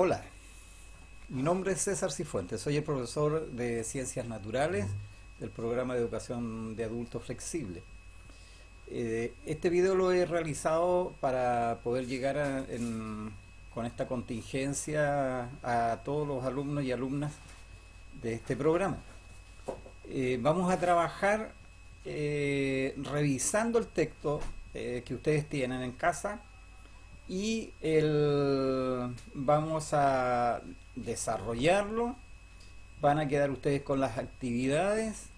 Hola, mi nombre es César Cifuentes, soy el profesor de Ciencias Naturales del programa de Educación de Adultos Flexible. Este video lo he realizado para poder llegar con esta contingencia a todos los alumnos y alumnas de este programa. Vamos a trabajar revisando el texto que ustedes tienen en casa y vamos a desarrollarlo. Van a quedar ustedes con las actividades.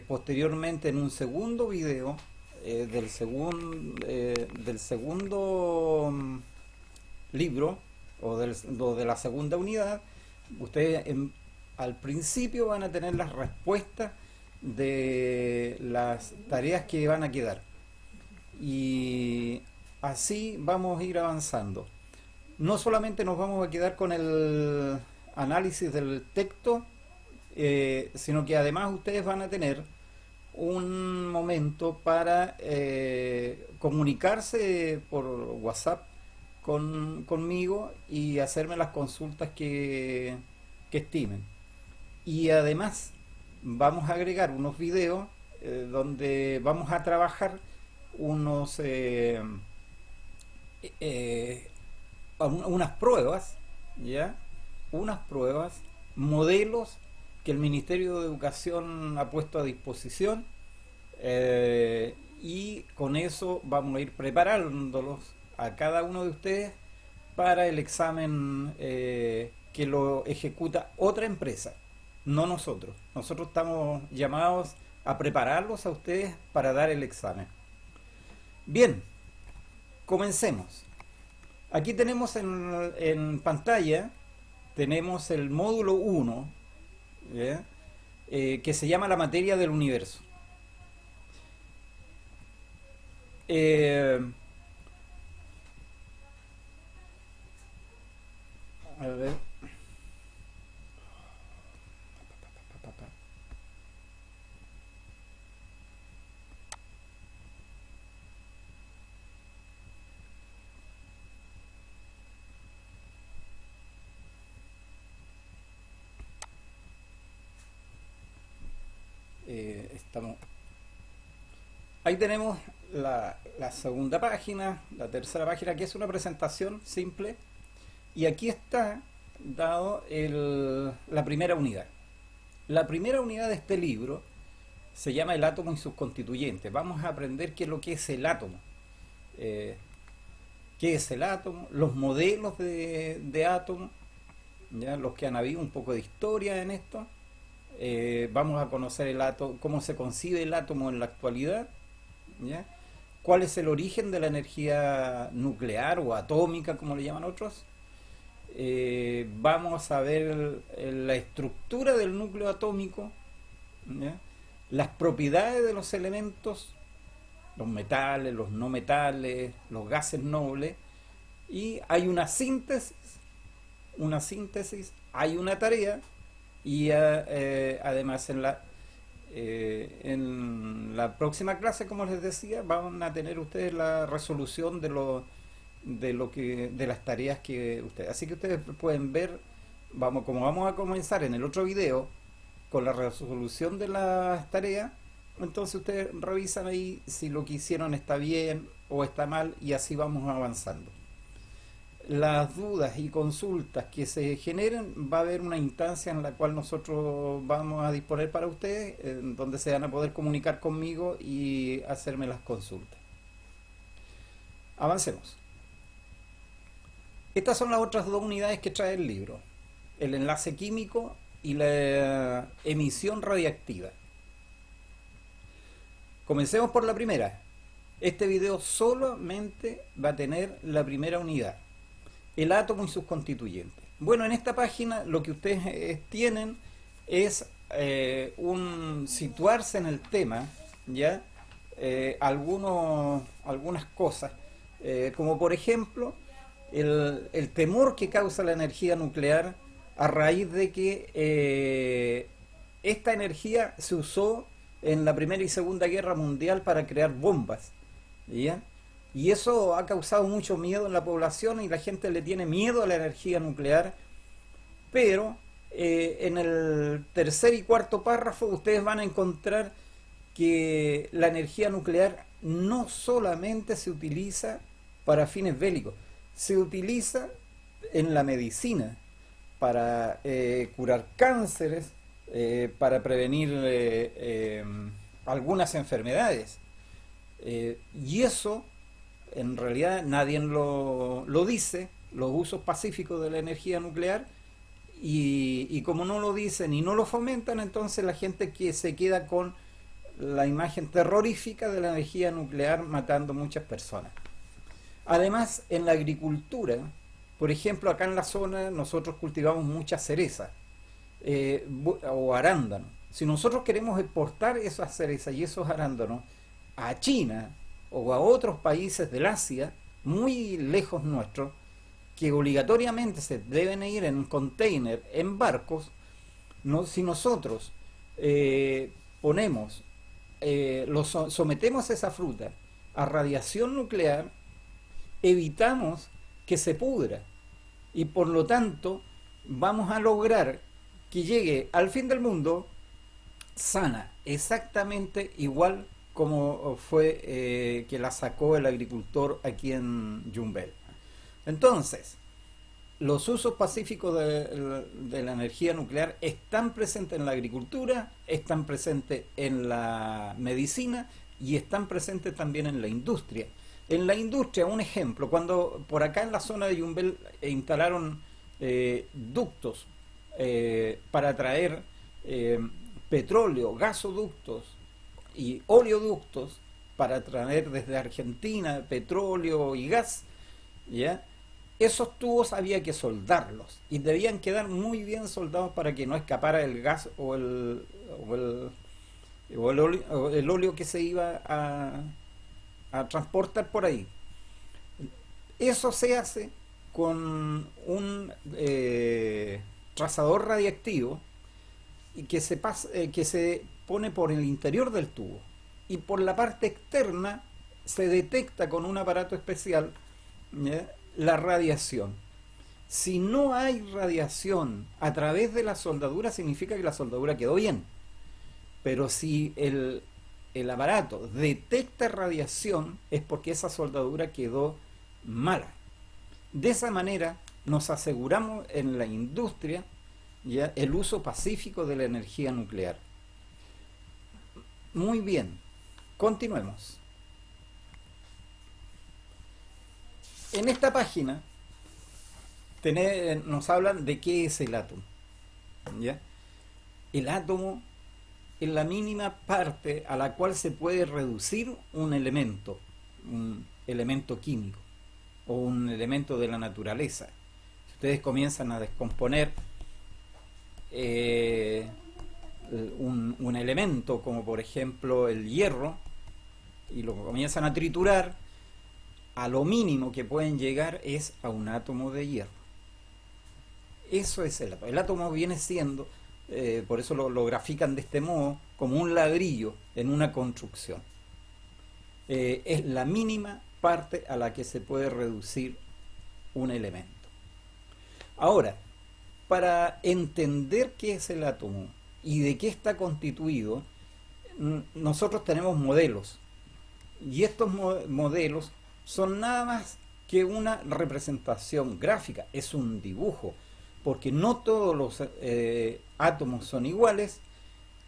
Posteriormente, en un segundo video del segundo libro o de la segunda unidad, ustedes al principio van a tener las respuestas de las tareas que van a quedar, y así vamos a ir avanzando. No solamente nos vamos a quedar con el análisis del texto, sino que además ustedes van a tener un momento para comunicarse por WhatsApp conmigo y hacerme las consultas que estimen. Y además vamos a agregar unos videos donde vamos a trabajar unas pruebas, ¿ya? Unas pruebas, modelos que el Ministerio de Educación ha puesto a disposición, y con eso vamos a ir preparándolos a cada uno de ustedes para el examen que lo ejecuta otra empresa, no nosotros. Nosotros estamos llamados a prepararlos a ustedes para dar el examen. Bien, comencemos. Aquí tenemos en pantalla, tenemos el módulo 1, que se llama la materia del universo. A ver. Estamos. Ahí tenemos la segunda página, la tercera página, que es una presentación simple, y aquí está dado la primera unidad. La primera unidad de este libro se llama El átomo y sus constituyentes. Vamos a aprender qué es lo que es el átomo, qué es el átomo, los modelos de átomo, ¿ya? Los que han habido un poco de historia en esto. Vamos a conocer el átomo, cómo se concibe el átomo en la actualidad, ¿ya? Cuál es el origen de la energía nuclear o atómica, como le llaman otros. Vamos a ver la estructura del núcleo atómico, ¿ya? Las propiedades de los elementos, los metales, los no metales, los gases nobles, y hay una síntesis, hay una tarea, y además en la próxima clase, como les decía, van a tener ustedes la resolución de las tareas que ustedes. Así que ustedes pueden ver, como vamos a comenzar en el otro video con la resolución de las tareas, entonces ustedes revisan ahí si lo que hicieron está bien o está mal, y así vamos avanzando. Las dudas y consultas que se generen, va a haber una instancia en la cual nosotros vamos a disponer para ustedes, donde se van a poder comunicar conmigo y hacerme las consultas. Avancemos. Estas son las otras dos unidades que trae el libro: el enlace químico y la emisión radiactiva. Comencemos por la primera. Este video solamente va a tener la primera unidad: el átomo y sus constituyentes. Bueno, en esta página lo que ustedes tienen es situarse en el tema, ¿ya? Algunas cosas, como por ejemplo el temor que causa la energía nuclear a raíz de que esta energía se usó en la Primera y Segunda Guerra Mundial para crear bombas, ¿ya? Y eso ha causado mucho miedo en la población y la gente le tiene miedo a la energía nuclear, pero en el tercer y cuarto párrafo ustedes van a encontrar que la energía nuclear no solamente se utiliza para fines bélicos, se utiliza en la medicina para curar cánceres, para prevenir algunas enfermedades. Y eso, en realidad, nadie lo dice, los usos pacíficos de la energía nuclear, y como no lo dicen y no lo fomentan, entonces la gente que se queda con la imagen terrorífica de la energía nuclear matando muchas personas. Además, en la agricultura, por ejemplo, acá en la zona nosotros cultivamos mucha cereza o arándano. Si nosotros queremos exportar esas cerezas y esos arándanos a China o a otros países del Asia, muy lejos nuestro, que obligatoriamente se deben ir en un container, en barcos, no, si nosotros ponemos, sometemos esa fruta a radiación nuclear, evitamos que se pudra y por lo tanto vamos a lograr que llegue al fin del mundo sana, exactamente igual como fue que la sacó el agricultor aquí en Yumbel. Entonces, los usos pacíficos de la energía nuclear están presentes en la agricultura, están presentes en la medicina y están presentes también en la industria. En la industria, un ejemplo, cuando por acá en la zona de Yumbel instalaron ductos para traer petróleo, gasoductos y oleoductos para traer desde Argentina petróleo y gas, ¿ya? Esos tubos había que soldarlos y debían quedar muy bien soldados para que no escapara el gas o el óleo que se iba a transportar por ahí. Eso se hace con un trazador radiactivo y que se pone por el interior del tubo y por la parte externa se detecta con un aparato especial, ¿ya?, la radiación. Si no hay radiación a través de la soldadura, significa que la soldadura quedó bien. Pero si el aparato detecta radiación, es porque esa soldadura quedó mala. De esa manera nos aseguramos en la industria, ¿ya?, el uso pacífico de la energía nuclear. Muy bien, continuemos. En esta página nos hablan de qué es el átomo, ¿ya? El átomo es la mínima parte a la cual se puede reducir un elemento químico o un elemento de la naturaleza. Si ustedes comienzan a descomponer un elemento como por ejemplo el hierro y lo comienzan a triturar, a lo mínimo que pueden llegar es a un átomo de hierro. Eso es el átomo. El átomo viene siendo, por eso lo grafican de este modo, como un ladrillo en una construcción. Es la mínima parte a la que se puede reducir un elemento. Ahora, para entender qué es el átomo y de qué está constituido, nosotros tenemos modelos. Y estos modelos son nada más que una representación gráfica, es un dibujo, porque no todos los átomos son iguales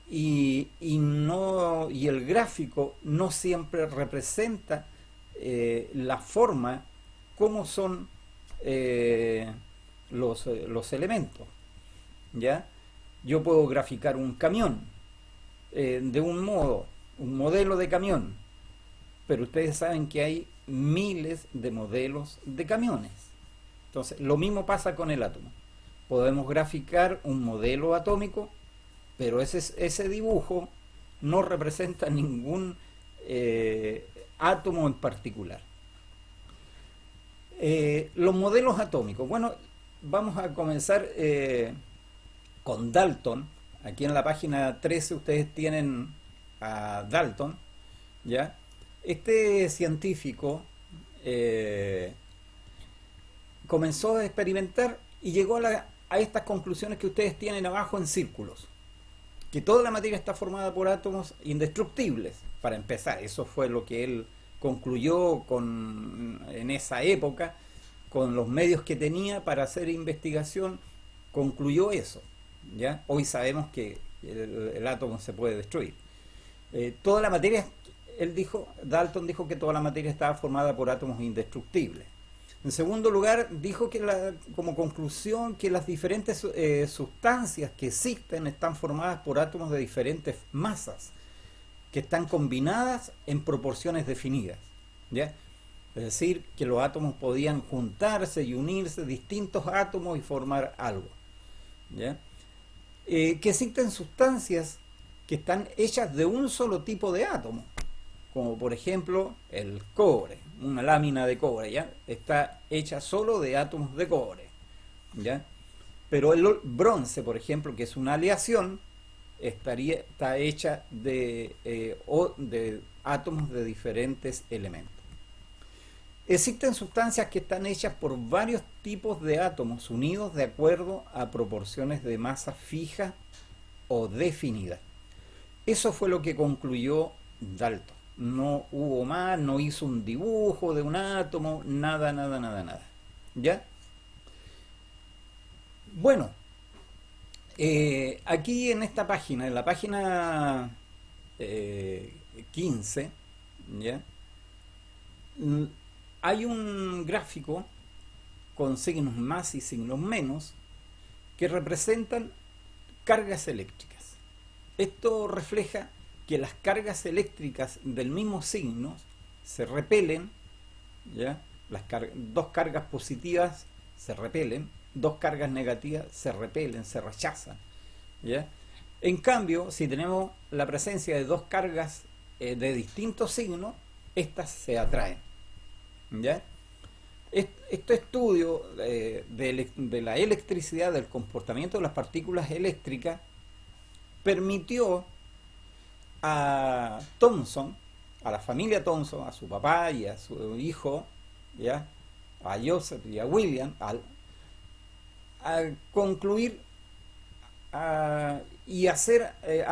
y el gráfico no siempre representa la forma como son los elementos, ¿ya? Yo puedo graficar un camión de un modo, un modelo de camión, pero ustedes saben que hay miles de modelos de camiones. Entonces, lo mismo pasa con el átomo. Podemos graficar un modelo atómico, pero ese dibujo no representa ningún átomo en particular. Los modelos atómicos. Bueno, vamos a comenzar con Dalton. Aquí en la página 13 ustedes tienen a Dalton, ¿ya? Este científico eh, comenzó a experimentar y llegó a estas conclusiones que ustedes tienen abajo en círculos. Que toda la materia está formada por átomos indestructibles, para empezar. Eso fue lo que él concluyó en esa época, con los medios que tenía para hacer investigación, concluyó eso. ¿Ya? Hoy sabemos que el átomo se puede destruir. Toda la materia, Dalton dijo que toda la materia estaba formada por átomos indestructibles. En segundo lugar, dijo que como conclusión que las diferentes sustancias que existen están formadas por átomos de diferentes masas, que están combinadas en proporciones definidas. ¿Ya? Es decir, que los átomos podían juntarse y unirse, distintos átomos, y formar algo. ¿Ya? Que existen sustancias que están hechas de un solo tipo de átomo, como por ejemplo el cobre. Una lámina de cobre, ¿ya? Está hecha solo de átomos de cobre, ¿ya? Pero el bronce, por ejemplo, que es una aleación, está hecha de átomos de diferentes elementos. Existen sustancias que están hechas por varios tipos de átomos unidos de acuerdo a proporciones de masa fija o definida. Eso fue lo que concluyó Dalton. No hubo más, no hizo un dibujo de un átomo, nada, nada, nada, nada. ¿Ya? Bueno, aquí en esta página, en la página 15, ¿ya? Hay un gráfico con signos más y signos menos que representan cargas eléctricas. Esto refleja que las cargas eléctricas del mismo signo se repelen, ¿ya? Dos cargas positivas se repelen, dos cargas negativas se repelen, se rechazan, ¿ya? En cambio, si tenemos la presencia de dos cargas de distintos signos, estas se atraen, ¿ya? Este estudio de la electricidad, del comportamiento de las partículas eléctricas, permitió a Thomson, a la familia Thomson, a su papá y a su hijo, ¿ya? A Joseph y a William, a concluir a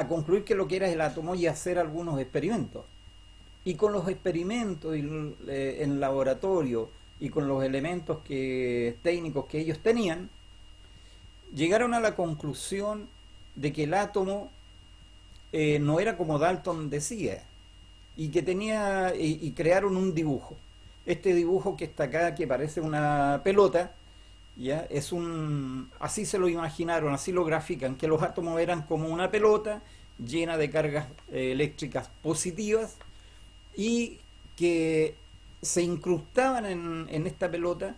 concluir que lo que era el átomo, y hacer algunos experimentos. Y con los experimentos en laboratorio y con los elementos técnicos que ellos tenían, llegaron a la conclusión de que el átomo no era como Dalton decía, y que tenía, y crearon un dibujo. Este dibujo que está acá, que parece una pelota, ¿ya? Así se lo imaginaron, así lo grafican, que los átomos eran como una pelota llena de cargas eléctricas positivas, y que se incrustaban en esta pelota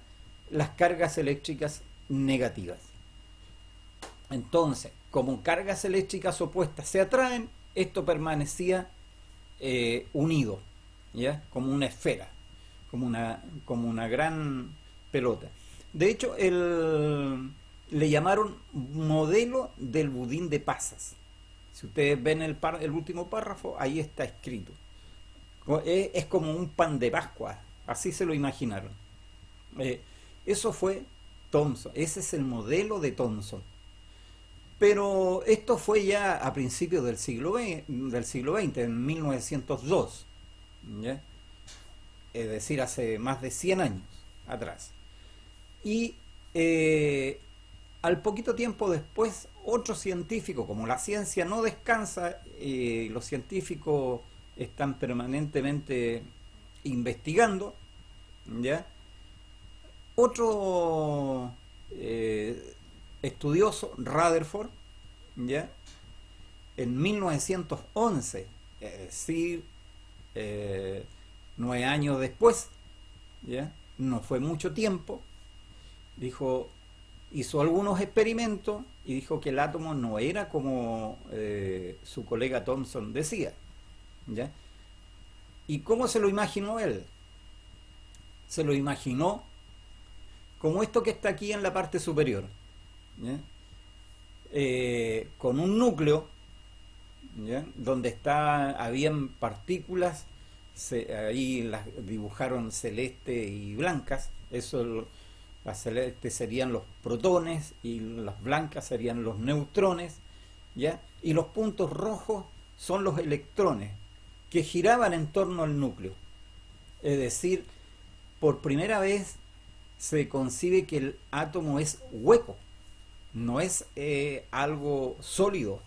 las cargas eléctricas negativas. Entonces, como cargas eléctricas opuestas se atraen, esto permanecía unido, ¿ya? Como una esfera, como una gran pelota. De hecho, le llamaron modelo del budín de pasas. Si ustedes ven el último párrafo, ahí está escrito. Es como un pan de Pascua, así se lo imaginaron. Eso fue Thomson, ese es el modelo de Thomson. Pero esto fue ya a principios del siglo XX, en 1902, ¿ya? Es decir, hace más de 100 años atrás. Y al poquito tiempo después, otro científico, como la ciencia no descansa, los científicos están permanentemente investigando, ¿ya? Otro estudioso, Rutherford, ¿ya? En 1911, es decir, 9 años después, ¿ya? No fue mucho tiempo, hizo algunos experimentos y dijo que el átomo no era como su colega Thomson decía, ¿ya? ¿Y cómo se lo imaginó él? Se lo imaginó como esto que está aquí en la parte superior, ¿ya? Con un núcleo, ¿ya? Donde habían partículas ahí las dibujaron celeste y blancas. Las celestes serían los protones y las blancas serían los neutrones, ¿ya? Y los puntos rojos son los electrones que giraban en torno al núcleo. Es decir, por primera vez se concibe que el átomo es hueco, no es algo sólido,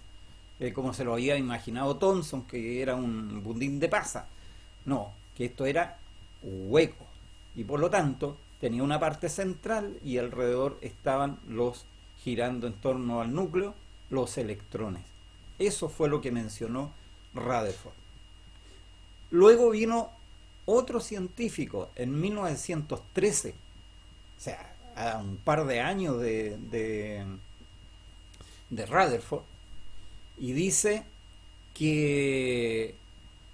como se lo había imaginado Thomson, que era un budín de pasa. No, que esto era hueco y por lo tanto tenía una parte central y alrededor estaban girando en torno al núcleo, los electrones. Eso fue lo que mencionó Rutherford. Luego vino otro científico en 1913, o sea, a un par de años de Rutherford, y dice que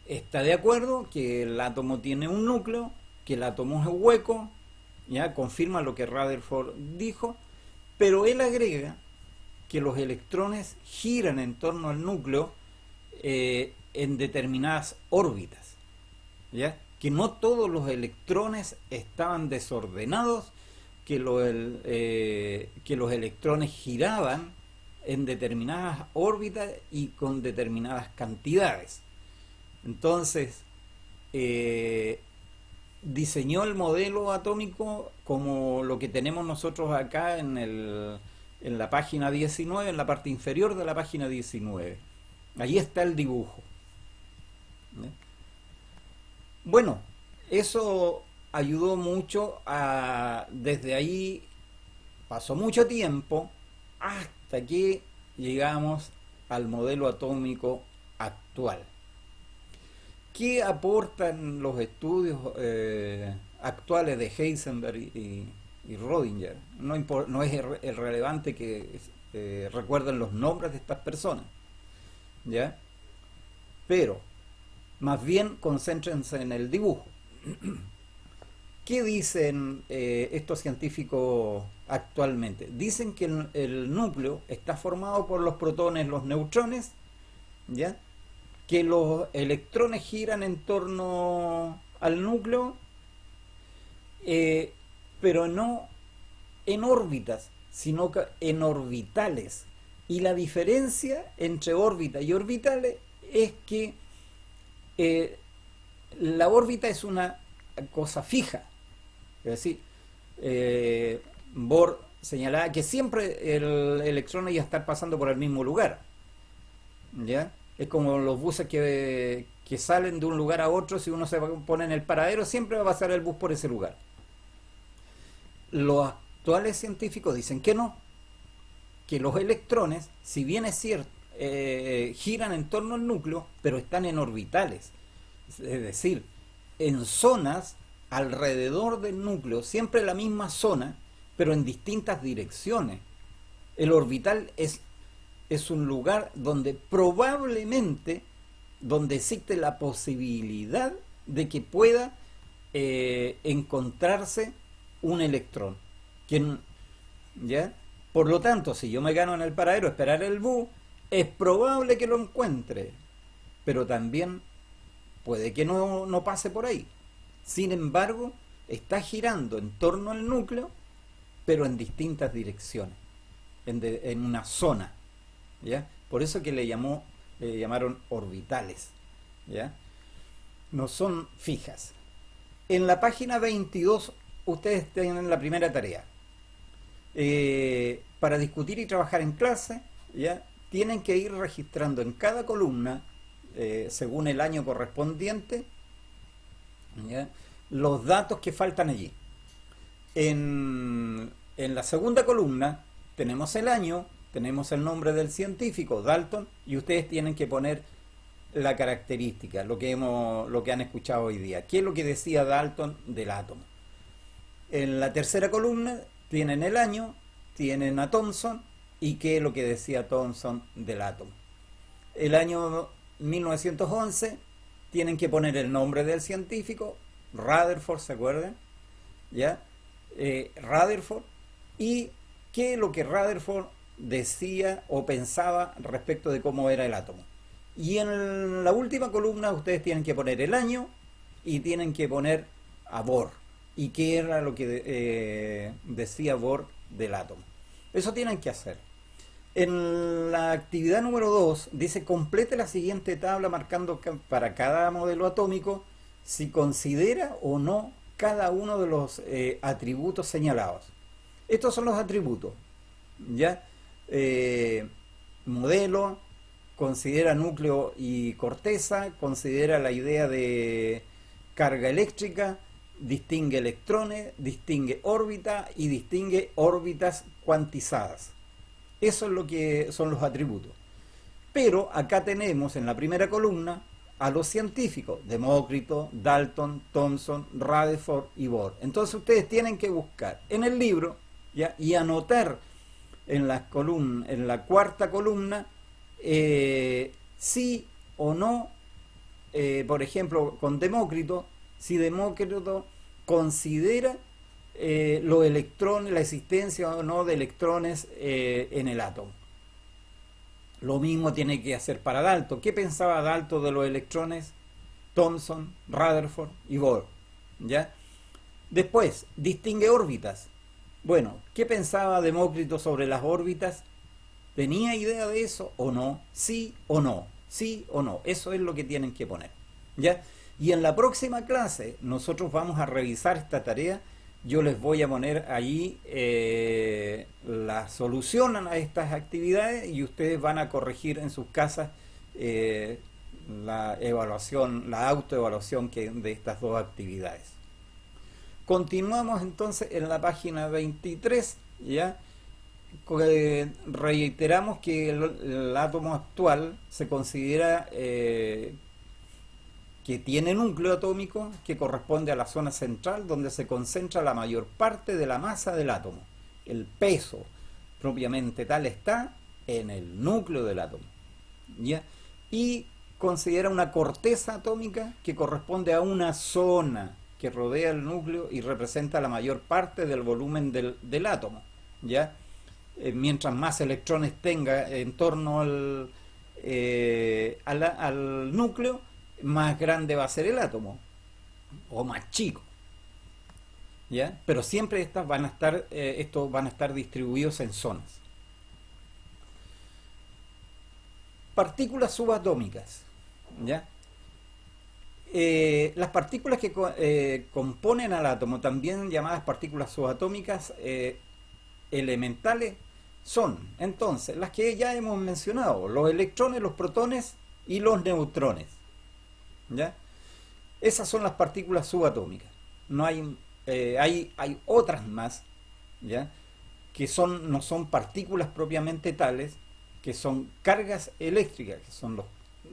está de acuerdo que el átomo tiene un núcleo, que el átomo es hueco, ya confirma lo que Rutherford dijo, pero él agrega que los electrones giran en torno al núcleo en determinadas órbitas, ¿ya? Que no todos los electrones estaban desordenados, que los electrones giraban en determinadas órbitas y con determinadas cantidades. Entonces, diseñó el modelo atómico como lo que tenemos nosotros acá en la página 19, en la parte inferior de la página 19. Allí está el dibujo. ¿Eh? Bueno, eso ayudó mucho desde ahí pasó mucho tiempo hasta que llegamos al modelo atómico actual. ¿Qué aportan los estudios actuales de Heisenberg y Rödinger? No es relevante que recuerden los nombres de estas personas, ¿ya? Pero más bien concéntrense en el dibujo. ¿Qué dicen estos científicos actualmente? Dicen que el núcleo está formado por los protones, los neutrones, ¿ya? Que los electrones giran en torno al núcleo, pero no en órbitas, sino que en orbitales. Y la diferencia entre órbitas y orbitales es que la órbita es una cosa fija. Es decir, Bohr señalaba que siempre el electrón iba a estar pasando por el mismo lugar, ¿ya? Es como los buses que salen de un lugar a otro. Si uno se pone en el paradero, siempre va a pasar el bus por ese lugar. Los actuales científicos dicen que no, que los electrones, si bien es cierto, giran en torno al núcleo, pero están en orbitales, es decir, en zonas alrededor del núcleo, siempre la misma zona, pero en distintas direcciones. El orbital es un lugar donde probablemente donde existe la posibilidad de que pueda encontrarse un electrón. ¿Ya? Por lo tanto, si yo me gano en el paradero esperar el bus, es probable que lo encuentre, pero también puede que no pase por ahí. Sin embargo, está girando en torno al núcleo, pero en distintas direcciones, en una zona, ¿ya? Por eso que le llamaron orbitales, ¿ya? No son fijas. En la página 22 ustedes tienen la primera tarea. Para discutir y trabajar en clase, ¿ya? Tienen que ir registrando en cada columna, según el año correspondiente, ¿ya? Los datos que faltan allí. En la segunda columna tenemos el año, tenemos el nombre del científico, Dalton, y ustedes tienen que poner la característica, lo que han escuchado hoy día. ¿Qué es lo que decía Dalton del átomo? En la tercera columna tienen el año, tienen a Thomson y qué es lo que decía Thomson del átomo. El año 1911 tienen que poner el nombre del científico, Rutherford, ¿se acuerdan? ¿Ya? Rutherford, y qué es lo que Rutherford decía o pensaba respecto de cómo era el átomo. Y en la última columna ustedes tienen que poner el año, y tienen que poner a Bohr. ¿Y qué era lo que decía Bohr del átomo? Eso tienen que hacer. En la actividad número 2 dice complete la siguiente tabla marcando para cada modelo atómico si considera o no cada uno de los atributos señalados. Estos son los atributos, ¿ya? Modelo, considera núcleo y corteza, considera la idea de carga eléctrica, distingue electrones, distingue órbita y distingue órbitas cuantizadas. Eso es lo que son los atributos. Pero acá tenemos en la primera columna a los científicos, Demócrito, Dalton, Thomson, Rutherford y Bohr. Entonces ustedes tienen que buscar en el libro, ¿ya?, y anotar en la cuarta columna sí o no, por ejemplo, con Demócrito, si Demócrito considera los electrones, la existencia o no de electrones en el átomo. Lo mismo tiene que hacer para Dalton. ¿Qué pensaba Dalton de los electrones? Thomson, Rutherford y Bohr, ¿ya? Después, distingue órbitas. Bueno, ¿qué pensaba Demócrito sobre las órbitas? ¿Tenía idea de eso o no? ¿Sí o no? ¿Sí o no? Eso es lo que tienen que poner, ¿ya? Y en la próxima clase nosotros vamos a revisar esta tarea. Yo les voy a poner ahí la solución a estas actividades y ustedes van a corregir en sus casas la evaluación, la autoevaluación de estas dos actividades. Continuamos entonces en la página 23, ¿ya? Reiteramos que el átomo actual se considera que tiene núcleo atómico que corresponde a la zona central donde se concentra la mayor parte de la masa del átomo. El peso propiamente tal está en el núcleo del átomo, ¿ya? Y considera una corteza atómica que corresponde a una zona que rodea el núcleo y representa la mayor parte del volumen del átomo, ¿ya? Mientras más electrones tenga en torno al núcleo, más grande va a ser el átomo o más chico, ¿ya? Pero siempre estos van a estar distribuidos en zonas. Partículas subatómicas, ¿ya? Las partículas que componen al átomo, también llamadas partículas subatómicas elementales, son entonces las que ya hemos mencionado: los electrones, los protones y los neutrones, ¿ya? Esas son las partículas subatómicas. No hay otras más, ¿ya?, que no son partículas propiamente tales, que son cargas eléctricas, que son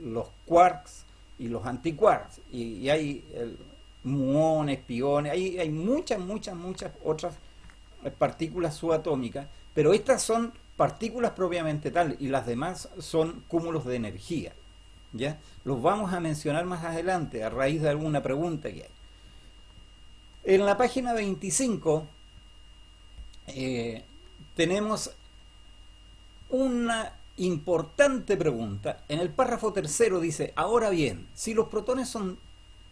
los quarks y los antiquarks, y hay muones, piones, hay muchas otras partículas subatómicas, pero estas son partículas propiamente tales y las demás son cúmulos de energía, ¿ya? Los vamos a mencionar más adelante a raíz de alguna pregunta que hay. En la página 25 tenemos una importante pregunta. En el párrafo tercero dice: ahora bien, si los protones son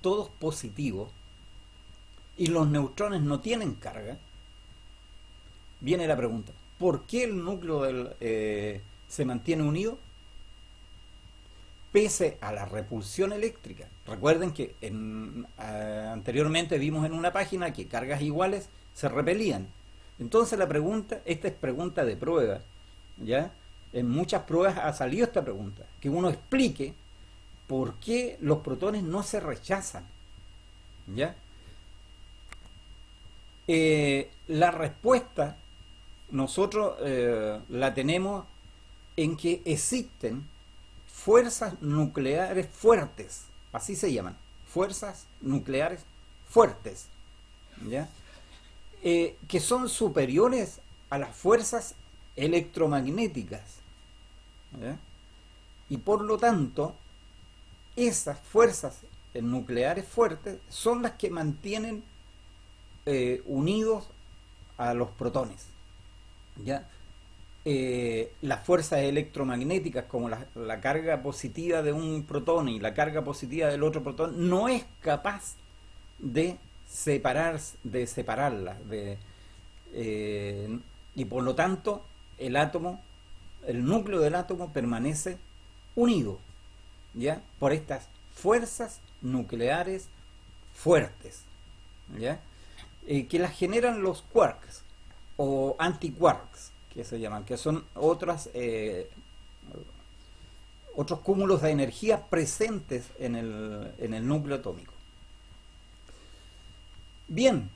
todos positivos y los neutrones no tienen carga, viene la pregunta: ¿por qué el núcleo se mantiene unido pese a la repulsión eléctrica? Recuerden que anteriormente vimos en una página que cargas iguales se repelían. Entonces la pregunta, esta es pregunta de prueba, ¿ya? En muchas pruebas ha salido esta pregunta, que uno explique por qué los protones no se rechazan, ¿ya? La respuesta nosotros la tenemos en que existen fuerzas nucleares fuertes, así se llaman, fuerzas nucleares fuertes, ¿ya? Que son superiores a las fuerzas electromagnéticas, ¿ya? Y por lo tanto esas fuerzas nucleares fuertes son las que mantienen unidos a los protones, ¿ya? Las fuerzas electromagnéticas, como la carga positiva de un protón y la carga positiva del otro protón, no es capaz de separarlas, y por lo tanto el átomo, el núcleo del átomo permanece unido, ¿ya? Por estas fuerzas nucleares fuertes, ¿ya? Que las generan los quarks o antiquarks, que se llaman, que son otros cúmulos de energía presentes en el núcleo atómico. Bien,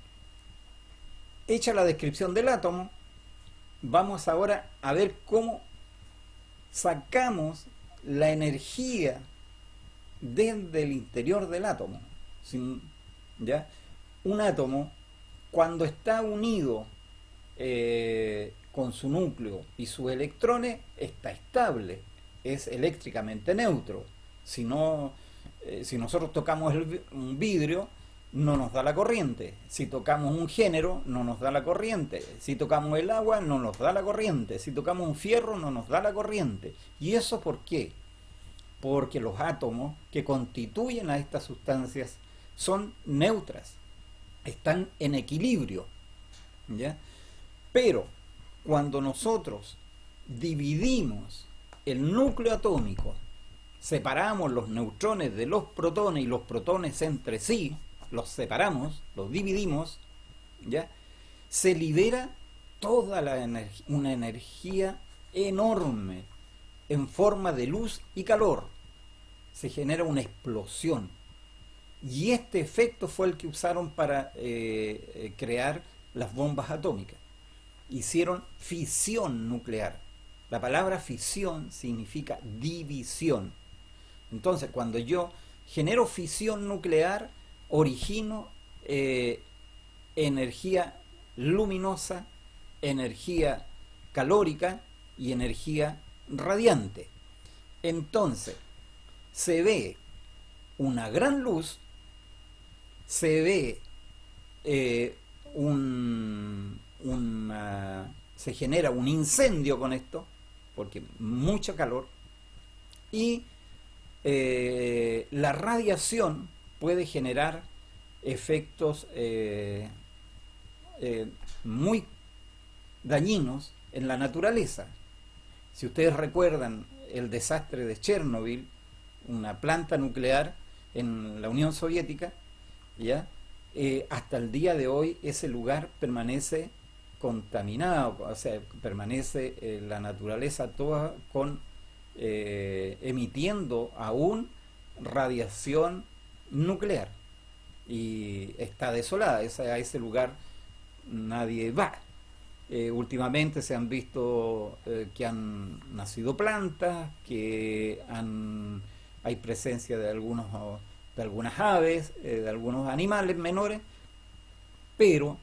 hecha la descripción del átomo, vamos ahora a ver cómo sacamos la energía desde el interior del átomo. ¿Ya? Un átomo, cuando está unido con su núcleo y sus electrones, está estable, es eléctricamente neutro. Si nosotros tocamos un vidrio, no nos da la corriente. Si tocamos un género, no nos da la corriente. Si tocamos el agua, no nos da la corriente. Si tocamos un fierro, no nos da la corriente. ¿Y eso por qué? Porque los átomos que constituyen a estas sustancias son neutras, están en equilibrio, ¿ya? Pero cuando nosotros dividimos el núcleo atómico, separamos los neutrones de los protones y los protones entre sí, los separamos, los dividimos, ¿ya? Se libera toda una energía enorme en forma de luz y calor. Se genera una explosión. Y este efecto fue el que usaron para crear las bombas atómicas. Hicieron fisión nuclear. La palabra fisión significa división. Entonces, cuando yo genero fisión nuclear, origino energía luminosa, energía calórica y energía radiante. Entonces, se ve una gran luz, se ve se genera un incendio con esto, porque mucho calor, y la radiación puede generar efectos muy dañinos en la naturaleza. Si ustedes recuerdan el desastre de Chernobyl, una planta nuclear en la Unión Soviética, ¿ya? Hasta el día de hoy ese lugar permanece contaminado, o sea, permanece la naturaleza toda emitiendo aún radiación nuclear, y está desolada. A ese lugar nadie va. Últimamente se han visto que han nacido plantas, que hay presencia de algunas aves, de algunos animales menores, pero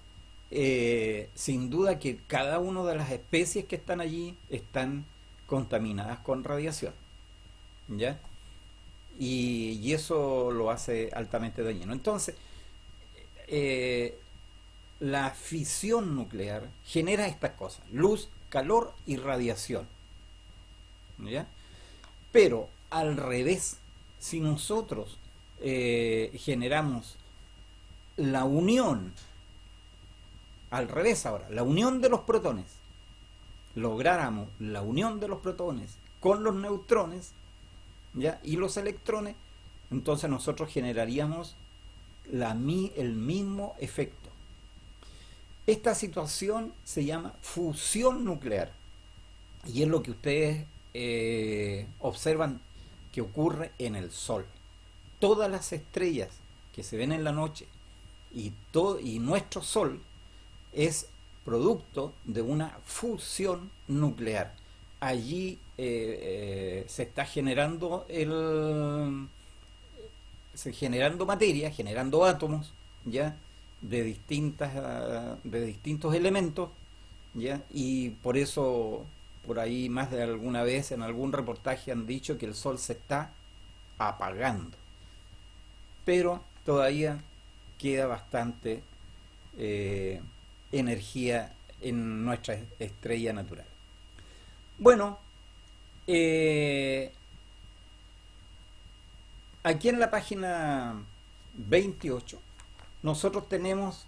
sin duda que cada una de las especies que están allí están contaminadas con radiación, ¿ya? Y eso lo hace altamente dañino. Entonces, la fisión nuclear genera estas cosas: luz, calor y radiación, ¿ya? Pero al revés, si nosotros generamos la unión, al revés ahora, la unión de los protones, lográramos la unión de los protones con los neutrones, ¿ya? Y los electrones, entonces nosotros generaríamos el mismo efecto. Esta situación se llama fusión nuclear, y es lo que ustedes observan que ocurre en el Sol. Todas las estrellas que se ven en la noche y nuestro Sol es producto de una fusión nuclear. Allí se está generando materia, generando átomos, ¿ya? de distintos elementos, ¿ya? Y por eso, por ahí más de alguna vez en algún reportaje han dicho que el Sol se está apagando, pero todavía queda bastante energía en nuestra estrella natural. Bueno, aquí en la página 28 nosotros tenemos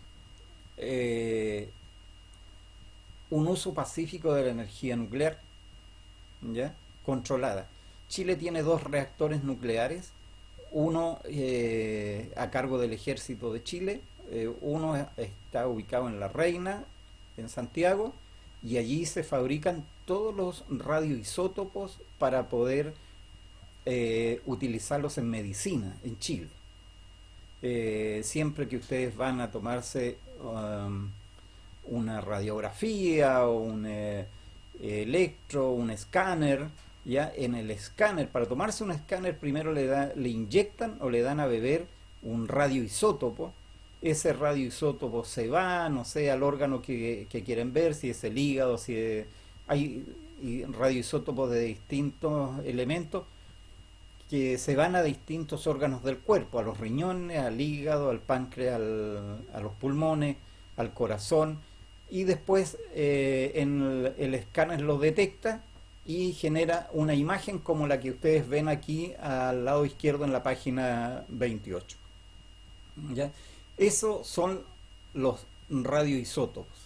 un uso pacífico de la energía nuclear, ¿ya? Controlada. Chile tiene dos reactores nucleares, uno a cargo del Ejército de Chile, uno está ubicado en La Reina, en Santiago, y allí se fabrican todos los radioisótopos para poder utilizarlos en medicina en Chile. Siempre que ustedes van a tomarse una radiografía o un electro, un escáner, ya en el escáner, para tomarse un escáner primero le inyectan o le dan a beber un radioisótopo. Ese radioisótopo se va, no sé, al órgano que quieren ver, si es el hígado, hay radioisótopos de distintos elementos que se van a distintos órganos del cuerpo, a los riñones, al hígado, al páncreas, a los pulmones, al corazón, y después el escáner lo detecta y genera una imagen como la que ustedes ven aquí al lado izquierdo en la página 28. ¿Ya? Esos son los radioisótopos.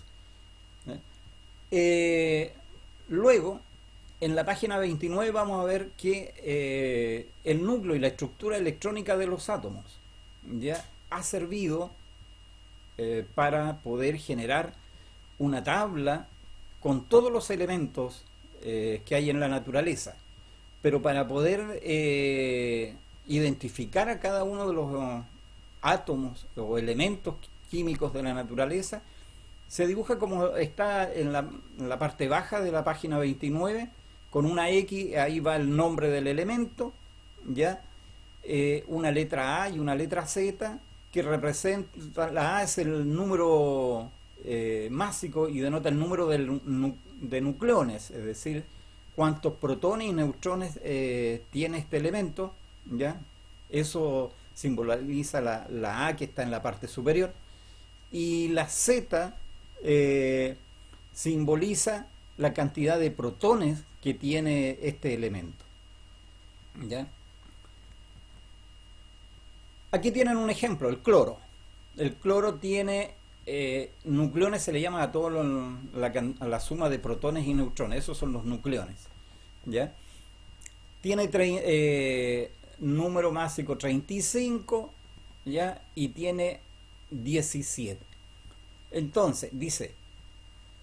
Luego, en la página 29 vamos a ver que el núcleo y la estructura electrónica de los átomos ya ha servido para poder generar una tabla con todos los elementos que hay en la naturaleza, pero para poder identificar a cada uno de los átomos o elementos químicos de la naturaleza, se dibuja como está en la parte baja de la página 29, con una X, ahí va el nombre del elemento, ¿ya? Una letra A y una letra Z, que representa, la A es el número másico y denota el número de nucleones, es decir, cuántos protones y neutrones tiene este elemento, ¿ya? Eso simboliza la A, que está en la parte superior, y la Z simboliza la cantidad de protones que tiene este elemento, ¿ya? Aquí tienen un ejemplo, el cloro. El cloro tiene nucleones, se le llama a toda la suma de protones y neutrones, esos son los nucleones, ¿ya? Tiene número másico 35, ¿ya? Y tiene 17. Entonces, dice,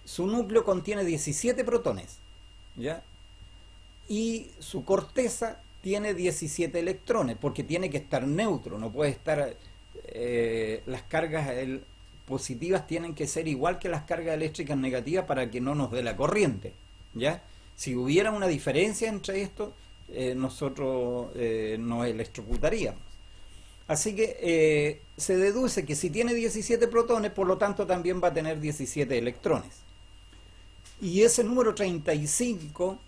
su núcleo contiene 17 protones, ¿ya? Y su corteza tiene 17 electrones, porque tiene que estar neutro, no puede estar... las cargas positivas tienen que ser igual que las cargas eléctricas negativas para que no nos dé la corriente, ¿ya? Si hubiera una diferencia entre estos, nosotros nos electrocutaríamos. Así que se deduce que si tiene 17 protones, por lo tanto también va a tener 17 electrones. Y ese número 35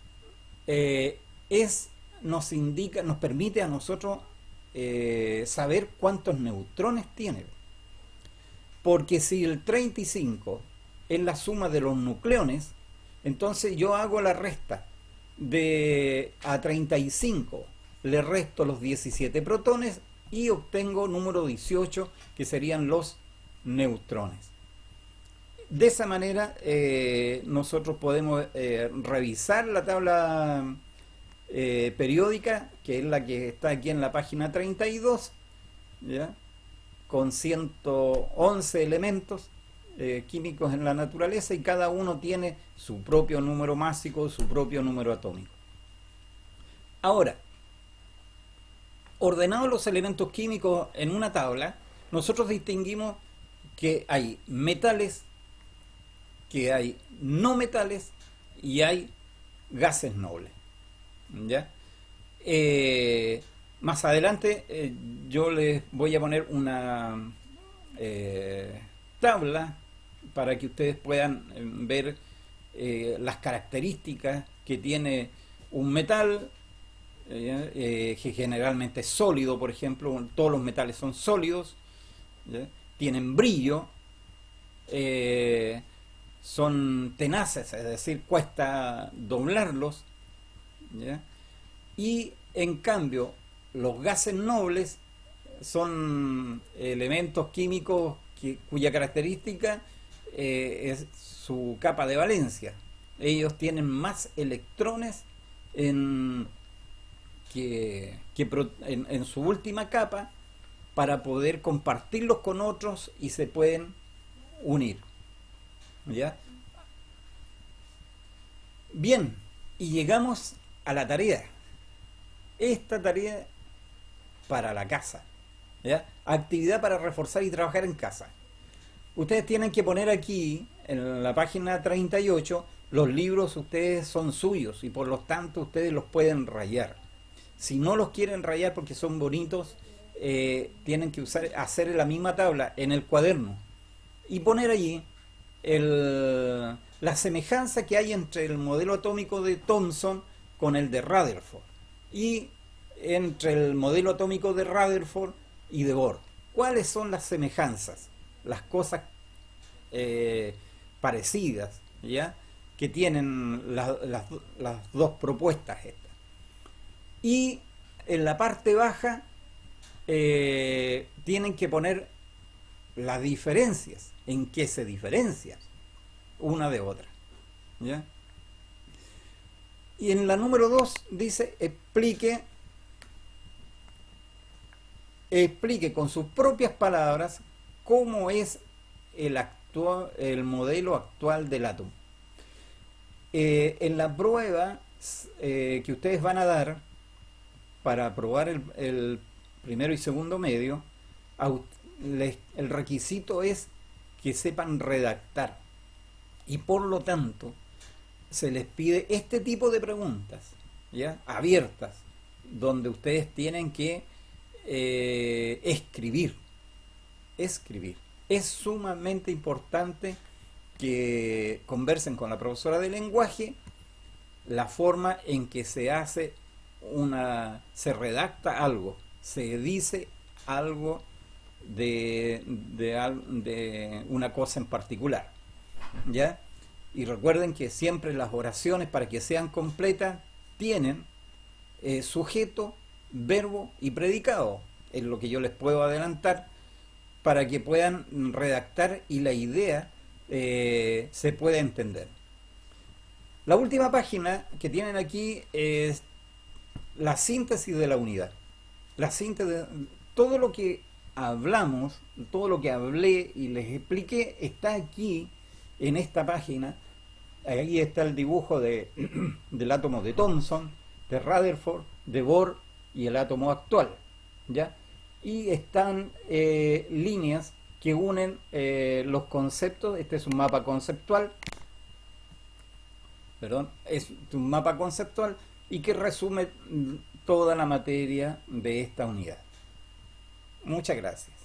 nos permite a nosotros saber cuántos neutrones tiene. Porque si el 35 es la suma de los nucleones, entonces yo hago la resta a 35, le resto los 17 protones y obtengo número 18, que serían los neutrones. De esa manera nosotros podemos revisar la tabla periódica, que es la que está aquí en la página 32, ¿ya? Con 111 elementos químicos en la naturaleza, y cada uno tiene su propio número másico, su propio número atómico. Ahora, ordenados los elementos químicos en una tabla, nosotros distinguimos que hay metales, que hay no metales y hay gases nobles, ¿ya? Más adelante yo les voy a poner una tabla para que ustedes puedan ver las características que tiene un metal, que generalmente es sólido. Por ejemplo, todos los metales son sólidos, ¿ya? Tienen brillo, son tenaces, es decir, cuesta doblarlos, ¿ya? Y en cambio los gases nobles son elementos químicos cuya característica es su capa de valencia. Ellos tienen más electrones en, en su última capa para poder compartirlos con otros y se pueden unir. ¿Ya? Bien, y llegamos a la tarea. Esta tarea para la casa. ¿Ya? Actividad para reforzar y trabajar en casa. Ustedes tienen que poner aquí, en la página 38, los libros ustedes son suyos y por lo tanto ustedes los pueden rayar. Si no los quieren rayar porque son bonitos, tienen que hacer la misma tabla en el cuaderno y poner allí la semejanza que hay entre el modelo atómico de Thomson con el de Rutherford y entre el modelo atómico de Rutherford y de Bohr. ¿Cuáles son las semejanzas? Las cosas parecidas, ¿ya? Que tienen las dos propuestas estas. Y en la parte baja tienen que poner las diferencias, en qué se diferencian una de otra, ¿ya? Y en la número 2 dice explique con sus propias palabras cómo es el modelo actual del átomo. En la prueba que ustedes van a dar para aprobar el primero y segundo medio, el requisito es que sepan redactar y por lo tanto se les pide este tipo de preguntas, ¿ya? Abiertas, donde ustedes tienen que escribir. Es sumamente importante que conversen con la profesora de lenguaje la forma en que se redacta algo, se dice algo de una cosa en particular, ¿ya? Y recuerden que siempre las oraciones, para que sean completas, tienen sujeto, verbo y predicado. Es lo que yo les puedo adelantar para que puedan redactar y la idea se pueda entender. La última página que tienen aquí es la síntesis de la unidad. La síntesis, todo lo que hablamos, todo lo que hablé y les expliqué está aquí en esta página. Ahí está el dibujo del átomo de Thomson, de Rutherford, de Bohr y el átomo actual, ¿ya? Y están líneas que unen los conceptos. Este es un mapa conceptual, es un mapa conceptual y que resume toda la materia de esta unidad. Muchas gracias.